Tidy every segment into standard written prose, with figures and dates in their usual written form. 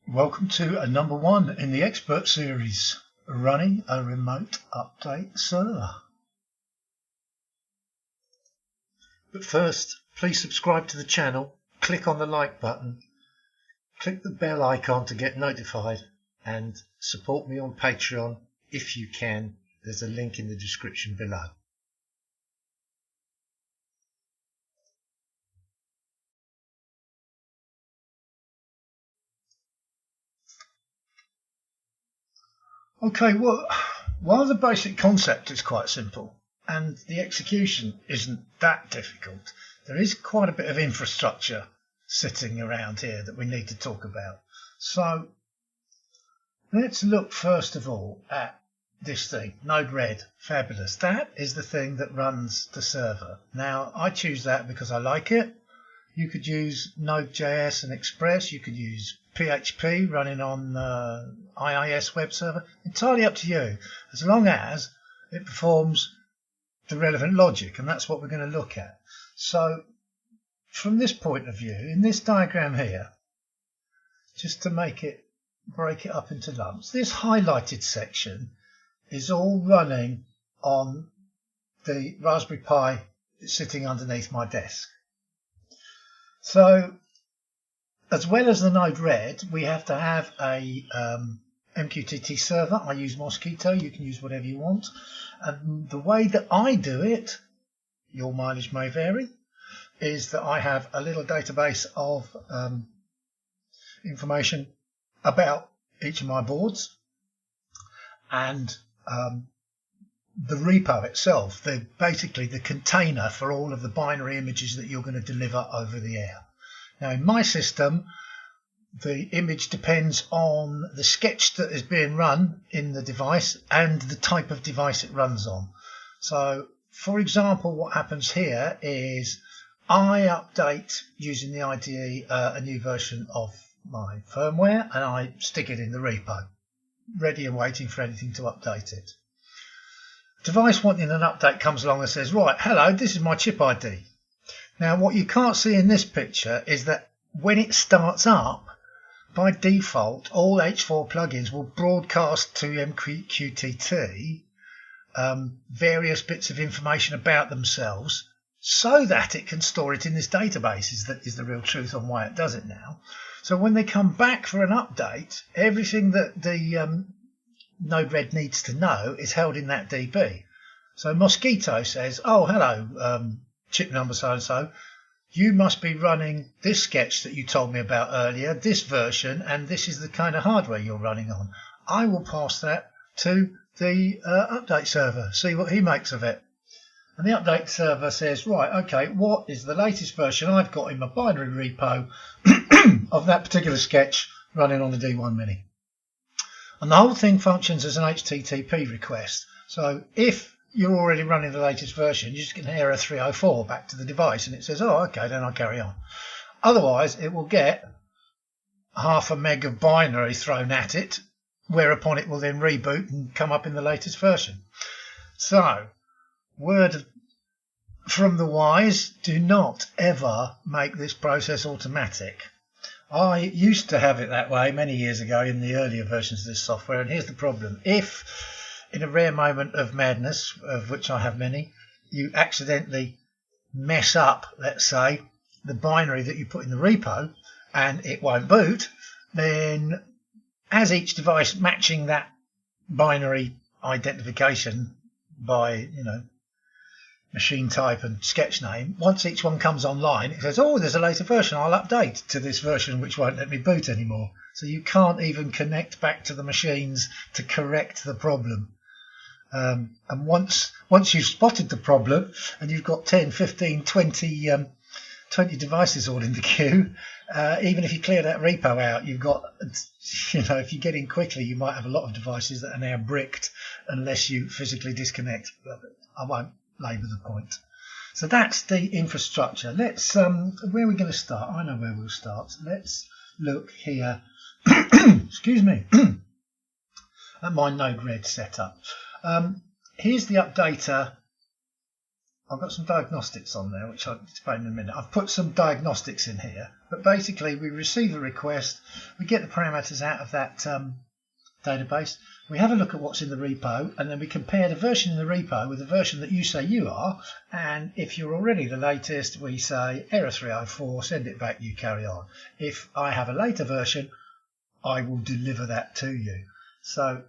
Welcome to a number 1 in the Expert series, running a remote update server. But first, please subscribe to the channel, click on the like button, click the bell icon to get notified, and support me on Patreon if you can. There's a link in the description below. Okay, well, while the basic concept is quite simple and the execution isn't that difficult, there is quite a bit of infrastructure sitting around here that we need to talk about. So let's look first of all at this thing, Node-RED, fabulous. That is the thing that runs the server. Now, I choose that because I like it. You could use Node.js and Express. You could use PHP running on IIS web server. Entirely up to you, as long as it performs the relevant logic, and that's what we're going to look at. So from this point of view, in this diagram here, just to break it up into lumps, this highlighted section is all running on the Raspberry Pi sitting underneath my desk. So, as well as the Node-RED, we have to have a Mqtt Server. I use Mosquito. You can use whatever you want. And the way that I do it, your mileage may vary, is that I have a little database of information about each of my boards, and the repo itself, basically the container for all of the binary images that you're going to deliver over the air. Now, in my system, the image depends on the sketch that is being run in the device and the type of device it runs on. So, for example, what happens here is I update using the IDE a new version of my firmware, and I stick it in the repo, ready and waiting for anything to update it. Device wanting an update comes along and says, right, hello, this is my chip ID. Now, what you can't see in this picture is that when it starts up, by default, all H4 plugins will broadcast to MQTT various bits of information about themselves so that it can store it in this database. Is the real truth on why it does it now. So when they come back for an update, everything that the Node-RED needs to know is held in that DB. So Mosquito says, oh, hello, chip number so-and-so, you must be running this sketch that you told me about earlier, this version, and this is the kind of hardware you're running on. I will pass that to the update server, see what he makes of it. And the update server says, right, okay, what is the latest version I've got in my binary repo of that particular sketch running on the D1 Mini? And the whole thing functions as an HTTP request. So if you're already running the latest version, you just get an error 304 back to the device, and it says, oh, okay, then I'll carry on. Otherwise, it will get half a meg of binary thrown at it, whereupon it will then reboot and come up in the latest version. So, word from the wise, do not ever make this process automatic. I used to have it that way many years ago in the earlier versions of this software, and here's the problem. If, in a rare moment of madness, of which I have many, you accidentally mess up, let's say, the binary that you put in the repo and it won't boot, then as each device matching that binary identification by, machine type and sketch name, once each one comes online, it says, oh, there's a later version, I'll update to this version which won't let me boot anymore. So you can't even connect back to the machines to correct the problem. And once you've spotted the problem and you've got 10, 15, 20 devices all in the queue, even if you clear that repo out, you've got, if you get in quickly, you might have a lot of devices that are now bricked unless you physically disconnect. But I won't labour the point. So that's the infrastructure. Let's where are we going to start? I know where we'll start. Let's look here excuse me at my Node-RED setup. Here's the updater I've got some diagnostics on there, which I'll explain in a minute. I've put some diagnostics in here, but basically we receive a request, we get the parameters out of that database, we have a look at what's in the repo, and then we compare the version in the repo with the version that you say you are, and if you're already the latest, we say error 304, send it back, you carry on. If I have a later version, I will deliver that to you. So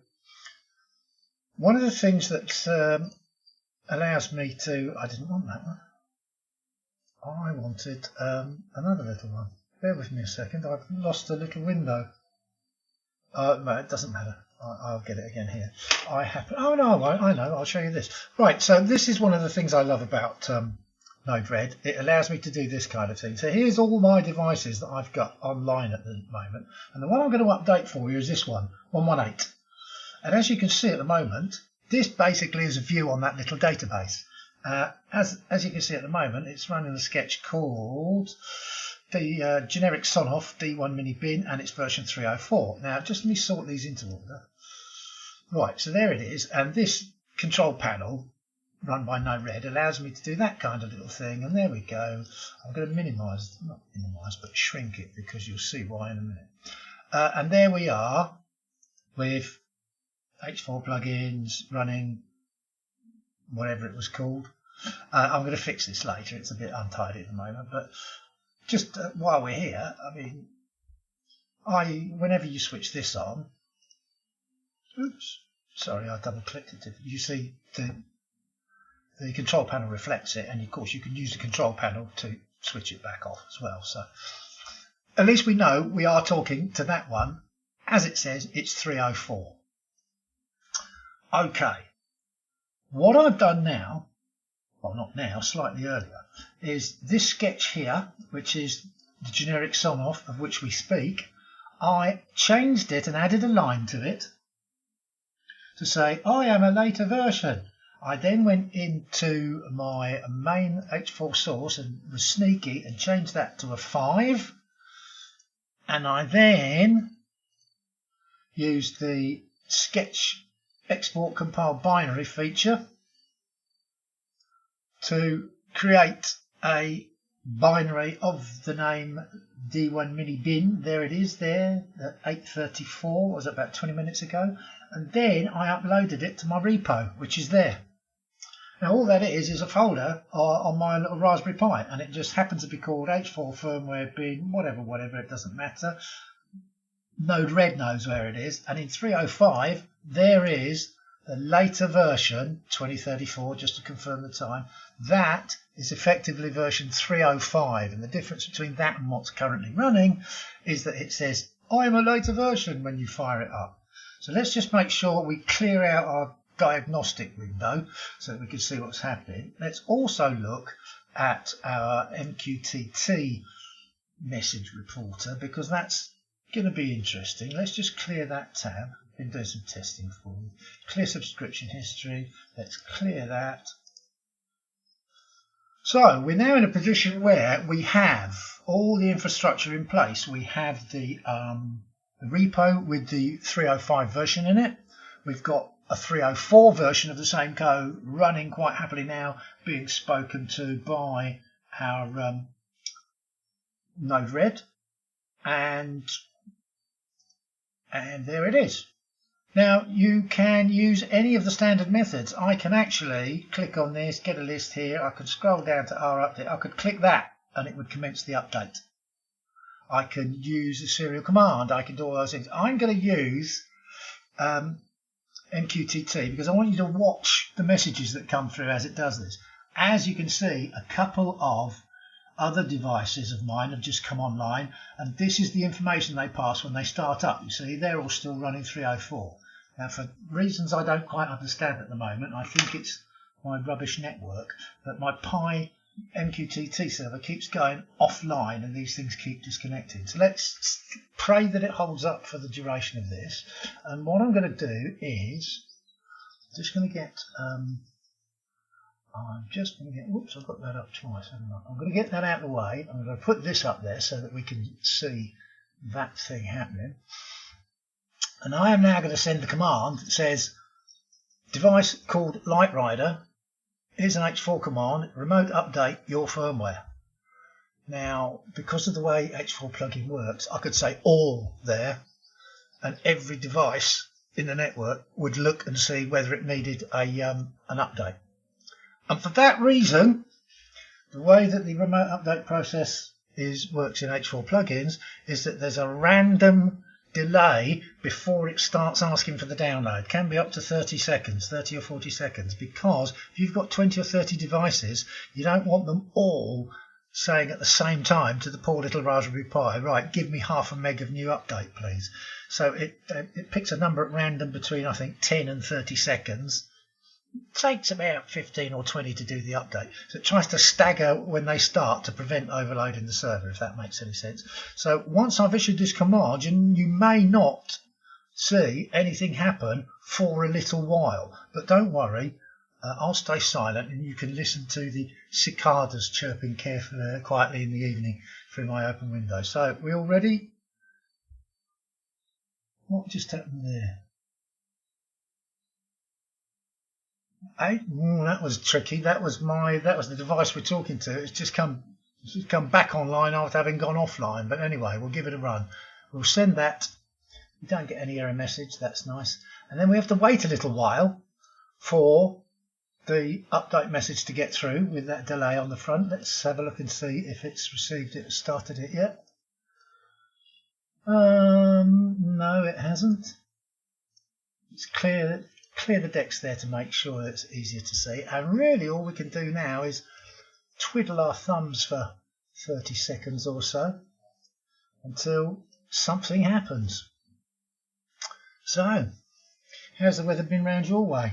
one of the things that allows me to, I didn't want that one, I wanted another little one. Bear with me a second, I've lost a little window. No, it doesn't matter. I'll get it again here. Oh no, I won't. I know. I'll show you this. Right. So this is one of the things I love about Node-RED. It allows me to do this kind of thing. So here's all my devices that I've got online at the moment, and the one I'm going to update for you is this one, 118. And as you can see at the moment, this basically is a view on that little database. As you can see at the moment, it's running a sketch called the generic Sonoff D1 mini bin, and it's version 304. Now just let me sort these into order. Right, so there it is, and this control panel run by Node-RED allows me to do that kind of little thing, and there we go. I'm going to not minimise, but shrink it, because you'll see why in a minute. And there we are with H4 plugins running whatever it was called. I'm going to fix this later, it's a bit untidy at the moment, but just while we're here, I mean, whenever you switch this on, oops, sorry, I double clicked it. You see the control panel reflects it, and of course you can use the control panel to switch it back off as well. So at least we know we are talking to that one. As it says, it's 304. Okay, what I've done now, well not now, slightly earlier, is this sketch here, which is the generic Sonoff of which we speak. I changed it and added a line to it to say I am a later version. I then went into my main H4 source and was sneaky and changed that to a 5, and I then used the sketch export compile binary feature to create a binary of the name D1 mini bin. There it is there at 8:34, was about 20 minutes ago, and then I uploaded it to my repo, which is there. Now all that is a folder on my little Raspberry Pi, and it just happens to be called H4 firmware bin whatever, it doesn't matter. Node-RED knows where it is, and in 305 there is the later version 2034, just to confirm the time. That is effectively version 305, and the difference between that and what's currently running is that it says I'm a later version when you fire it up. So let's just make sure we clear out our diagnostic window so that we can see what's happening. Let's also look at our Mqtt message reporter, because that's going to be interesting. Let's just clear that tab. I've been doing some testing for you. Clear subscription history. Let's clear that. So we're now in a position where we have all the infrastructure in place. We have the repo with the 305 version in it. We've got a 304 version of the same code running quite happily now, being spoken to by our Node-RED, and there it is. Now you can use any of the standard methods. I can actually click on this, get a list here. I could scroll down to our update. I could click that and it would commence the update. I can use a serial command. I can do all those things. I'm going to use Mqtt because I want you to watch the messages that come through as it does this. As you can see, a couple of other devices of mine have just come online, and this is the information they pass when they start up. You see, they're all still running 304. Now, for reasons I don't quite understand at the moment, I think it's my rubbish network, but my Pi Mqtt server keeps going offline and these things keep disconnecting. So let's pray that it holds up for the duration of this. And what I'm going to do is I'm just going to get whoops, I've got that up twice, haven't I? I'm going to get that out of the way. I'm going to put this up there so that we can see that thing happening. And I am now going to send the command that says device called Light Rider here's an H4 command, remote update your firmware. Now, because of the way H4 plugin works, I could say all there, and every device in the network would look and see whether it needed an update. And for that reason, the way that the remote update process works in H4 plugins is that there's a random delay before it starts asking for the download. It can be up to 30 seconds, 30 or 40 seconds, because if you've got 20 or 30 devices, you don't want them all saying at the same time to the poor little Raspberry Pi, right, give me half a meg of new update, please. So it picks a number at random between, I think, 10 and 30 seconds. It takes about 15 or 20 to do the update. So it tries to stagger when they start to prevent overloading the server, if that makes any sense. So once I've issued this command, you may not see anything happen for a little while. But don't worry, I'll stay silent and you can listen to the cicadas chirping carefully, quietly in the evening through my open window. So we all ready? What just happened there? That was tricky. That was the device we're talking to. It's just come back online after having gone offline. But anyway, we'll give it a run. We'll send that. We don't get any error message. That's nice. And then we have to wait a little while for the update message to get through with that delay on the front. Let's have a look and see if it's received it, started it yet. No, it hasn't. It's clear the decks there to make sure that it's easier to see. And really all we can do now is twiddle our thumbs for 30 seconds or so until something happens. So, how's the weather been round your way?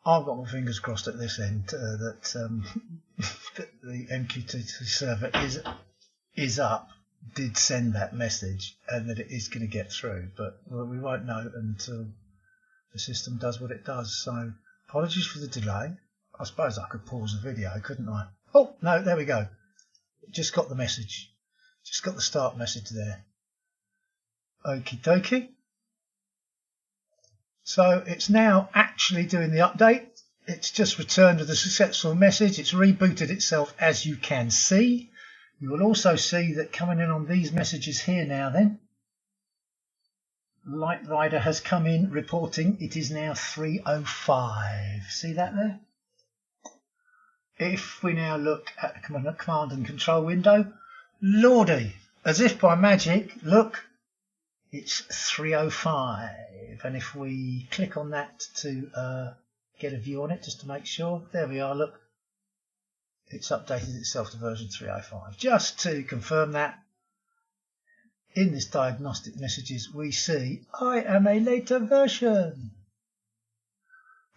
I've got my fingers crossed at this end that the Mqtt server is up, did send that message, and that it is going to get through. But we won't know until the system does what it does. So apologies for the delay. I suppose I could pause the video, couldn't I? Oh no, there we go. Just got the message. Just got the start message there. Okie dokie. So it's now actually doing the update. It's just returned with a successful message. It's rebooted itself, as you can see. You will also see that coming in on these messages here now then, Light Rider has come in reporting it is now 3:05. See that there? If we now look at the command and control window, lordy, as if by magic, look, it's 3:05. And if we click on that to get a view on it, just to make sure, there we are, look, it's updated itself to version 3:05. Just to confirm that, in this diagnostic messages we see, I am a later version.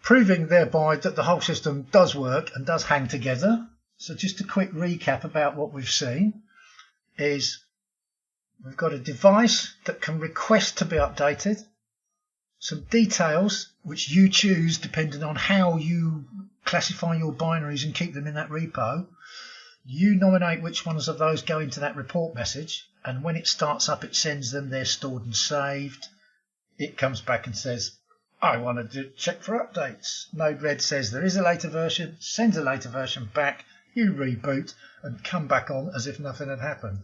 Proving thereby that the whole system does work and does hang together. So just a quick recap about what we've seen is we've got a device that can request to be updated, some details which you choose depending on how you classify your binaries and keep them in that repo. You nominate which ones of those go into that report message, and when it starts up it sends them, they're stored and saved. It comes back and says, I want to check for updates. Node-RED says there is a later version, sends a later version back, you reboot and come back on as if nothing had happened.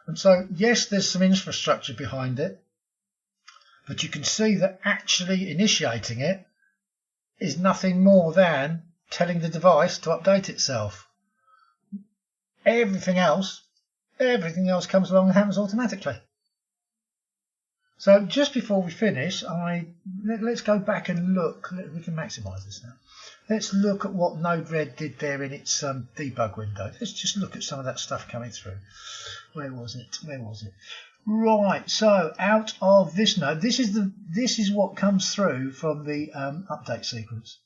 And so, yes, there's some infrastructure behind it, but you can see that actually initiating it is nothing more than telling the device to update itself. Everything else comes along and happens automatically. So just before we finish, let's go back and look. We can maximize this now. Let's look at what Node-RED did there in its debug window. Let's just look at some of that stuff coming through. Where was it? Right. So out of this node, this is what comes through from the update sequence.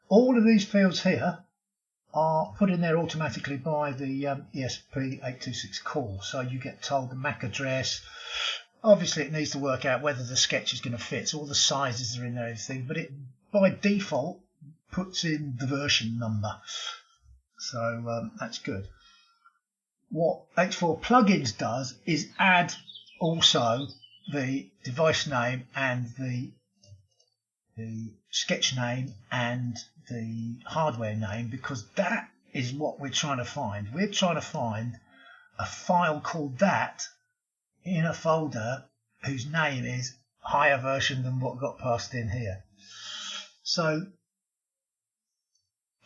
All of these fields here are put in there automatically by the ESP8266 call. So you get told the MAC address. Obviously, it needs to work out whether the sketch is going to fit. So all the sizes are in there, everything. But it, by default, puts in the version number. So that's good. What H4 plugins does is add also the device name and the the sketch name and the hardware name, because that is what we're trying to find. We're trying to find a file called that in a folder whose name is higher version than what got passed in here. So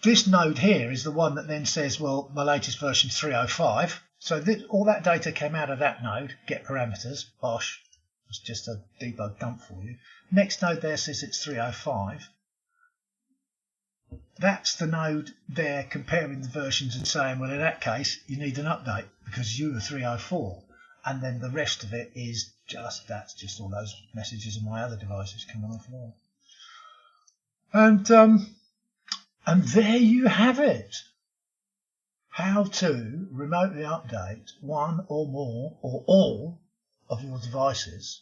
this node here is the one that then says, well, my latest version is 305. So all that data came out of that node, get parameters, bosh. It's just a debug dump for you. Next node there says it's 305. That's the node there comparing the versions and saying, well, in that case, you need an update because you were 304. And then the rest of it is that's just all those messages on my other devices coming off there. And there you have it. How to remotely update one or more or all of your devices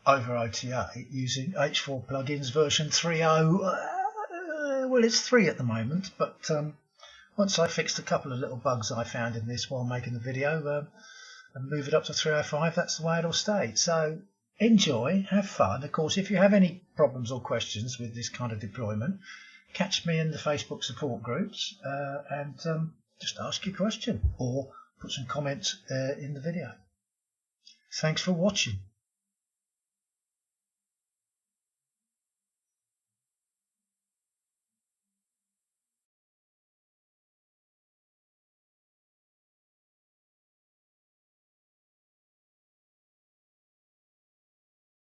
over OTA using H4 plugins version 3.0. Well, it's 3 at the moment, but once I fixed a couple of little bugs I found in this while making the video and move it up to 3.05, that's the way it'll stay. So enjoy, have fun. Of course, if you have any problems or questions with this kind of deployment, catch me in the Facebook support groups and just ask your question or put some comments in the video. Thanks for watching.